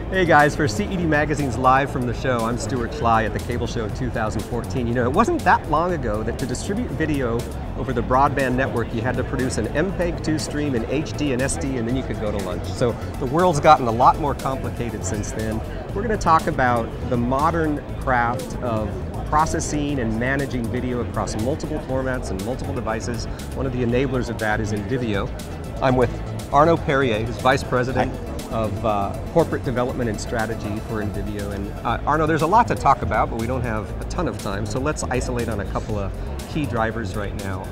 Hey guys, for CED Magazine's Live from the Show, I'm Stuart Schley at the Cable Show 2014. You know, it wasn't that long ago that to distribute video over the broadband network, you had to produce an MPEG-2 stream in HD and SD, and then you could go to lunch. So the world's gotten a lot more complicated since then. We're going to talk about the modern craft of processing and managing video across multiple formats and multiple devices. One of the enablers of that is Envivio. I'm with Arnaud Perrier, who's Vice President of Corporate Development and Strategy for Envivio. And Arnaud, there's a lot to talk about, but we don't have a ton of time, so let's isolate on a couple of key drivers right now.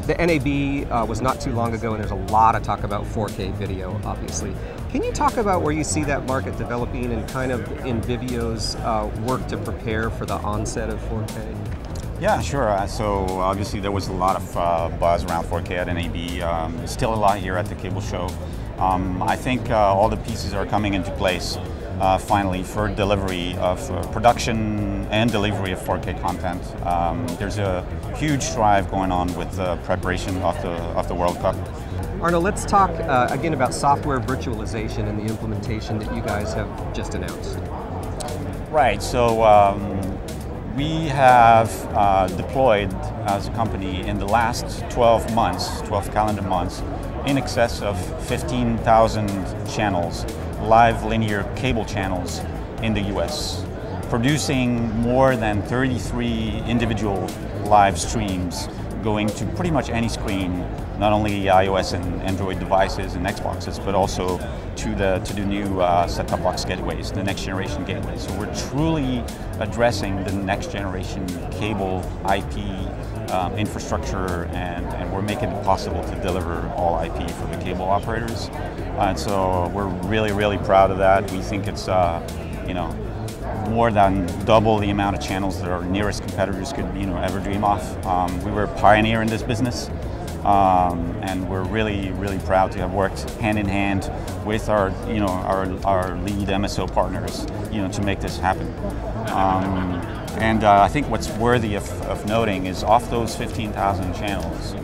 The NAB was not too long ago, and there's a lot of talk about 4K video, obviously. Can you talk about where you see that market developing and kind of Envivio's work to prepare for the onset of 4K? Yeah, sure. So obviously there was a lot of buzz around 4K at NAB. Still a lot here at the Cable Show. I think all the pieces are coming into place finally for delivery of production and delivery of 4K content. There's a huge drive going on with the preparation of the World Cup. Arnaud, let's talk again about software virtualization and the implementation that you guys have just announced. Right. So we have deployed as a company in the last 12 months, 12 calendar months, in excess of 15,000 channels, live linear cable channels in the US, producing more than 33 individual live streams going to pretty much any screen, not only iOS and Android devices and Xboxes, but also to the new set-top box gateways, the next generation gateways. So we're truly addressing the next generation cable IP infrastructure, and we're making it possible to deliver all IP for the cable operators. And so we're really, really proud of that. We think it's more than double the amount of channels that our nearest competitors could ever dream of. We were a pioneer in this business. And we're really, really proud to have worked hand in hand with our lead MSO partners, to make this happen. And I think what's worthy of noting is, off those 15,000 channels,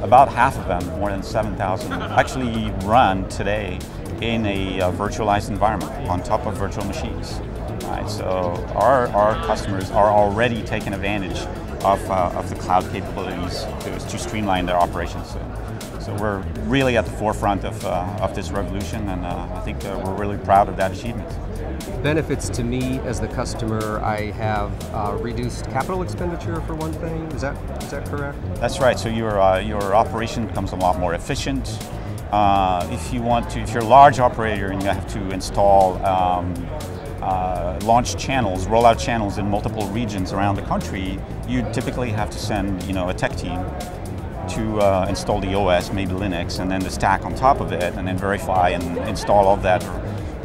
about half of them, more than 7,000, actually run today in a virtualized environment on top of virtual machines. Right, so our customers are already taking advantage of the cloud capabilities to streamline their operations. So we're really at the forefront of this revolution, and I think we're really proud of that achievement. Benefits to me as the customer, I have reduced capital expenditure for one thing. Is that correct? That's right. So your operation becomes a lot more efficient. If you're a large operator and you have to install launch channels, roll out channels in multiple regions around the country, you typically have to send a tech team to install the OS, maybe Linux, and then the stack on top of it, and then verify and install all of that,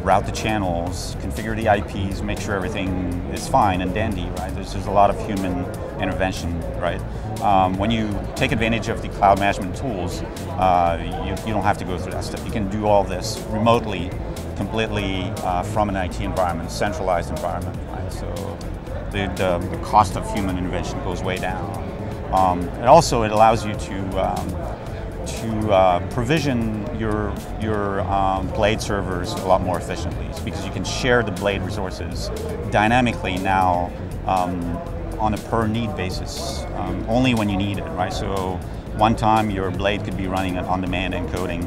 route the channels, configure the IPs, make sure everything is fine and dandy, right? There's a lot of human intervention, right? When you take advantage of the cloud management tools, you don't have to go through that stuff. You can do all this remotely, completely from an IT environment, centralized environment, right? So the cost of human intervention goes way down. And also it allows you to provision your blade servers a lot more efficiently, because you can share the blade resources dynamically now on a per need basis, only when you need it, right? So one time your blade could be running on-demand encoding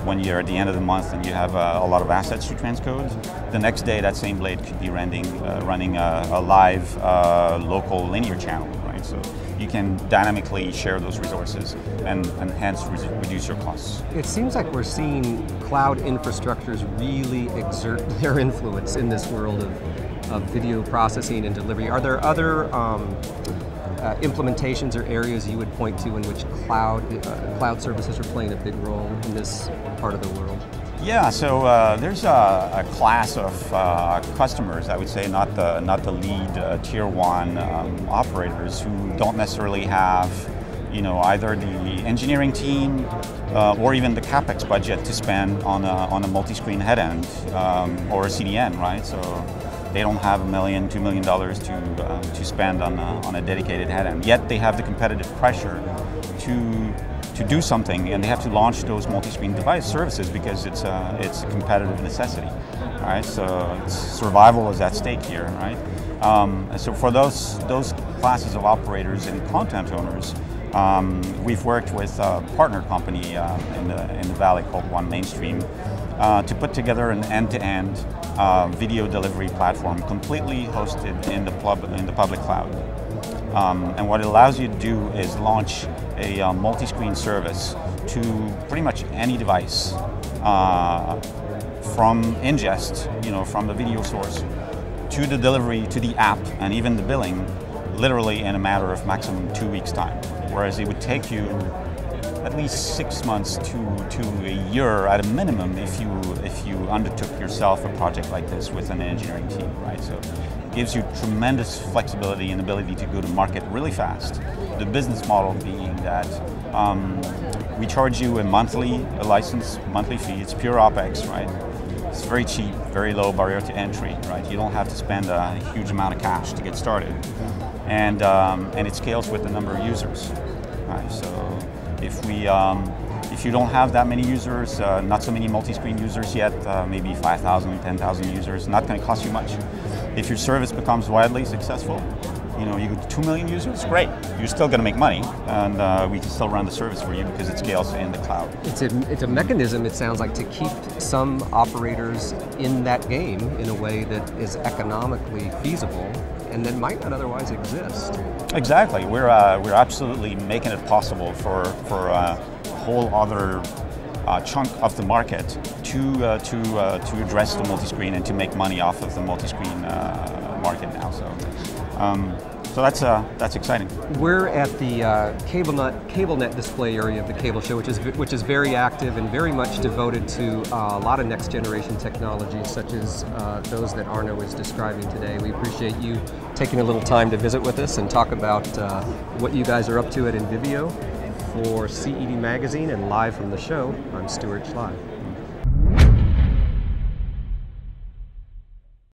when you're at the end of the month and you have a lot of assets to transcode. The next day that same blade could be running a live local linear channel, right? So you can dynamically share those resources and hence reduce your costs. It seems like we're seeing cloud infrastructures really exert their influence in this world of video processing and delivery. Are there other implementations or areas you would point to in which cloud services are playing a big role in this part of the world? Yeah, so there's a class of customers, I would say, not the lead tier one operators, who don't necessarily have, either the engineering team or even the capex budget to spend on a multi-screen head end or a CDN, right? So they don't have $1 million, $2 million to spend on a dedicated head end. Yet they have the competitive pressure to to do something, and they have to launch those multi-screen device services because it's a competitive necessity. All right, so survival is at stake here, right? And so for those classes of operators and content owners, we've worked with a partner company in the Valley called One Mainstream to put together an end-to-end video delivery platform completely hosted in the public cloud. And what it allows you to do is launch a multi-screen service to pretty much any device from ingest, from the video source, to the delivery, to the app, and even the billing, literally in a matter of maximum 2 weeks' time. Whereas it would take you at least 6 months to a year at a minimum if you undertook yourself a project like this with an engineering team, right? So it gives you tremendous flexibility and ability to go to market really fast. The business model being that we charge you a monthly fee. It's pure OpEx, right? It's very cheap, very low barrier to entry, right? You don't have to spend a huge amount of cash to get started, and it scales with the number of users, right? So if you don't have that many users, not so many multi-screen users yet, maybe 5,000, 10,000 users, not going to cost you much. If your service becomes widely successful, you go to 2 million users, great. You're still going to make money, and we can still run the service for you because it scales in the cloud. It's a mechanism, it sounds like, to keep some operators in that game in a way that is economically feasible and that might not otherwise exist. Exactly. We're absolutely making it possible for a whole other chunk of the market to address the multi-screen and to make money off of the multi-screen market now. So that's exciting. We're at the CableNet display area of the Cable Show, which is very active and very much devoted to a lot of next generation technologies, such as those that Arno is describing today. We appreciate you taking a little time to visit with us and talk about what you guys are up to at Envivio. For CED Magazine and live from the show, I'm Stuart Schley.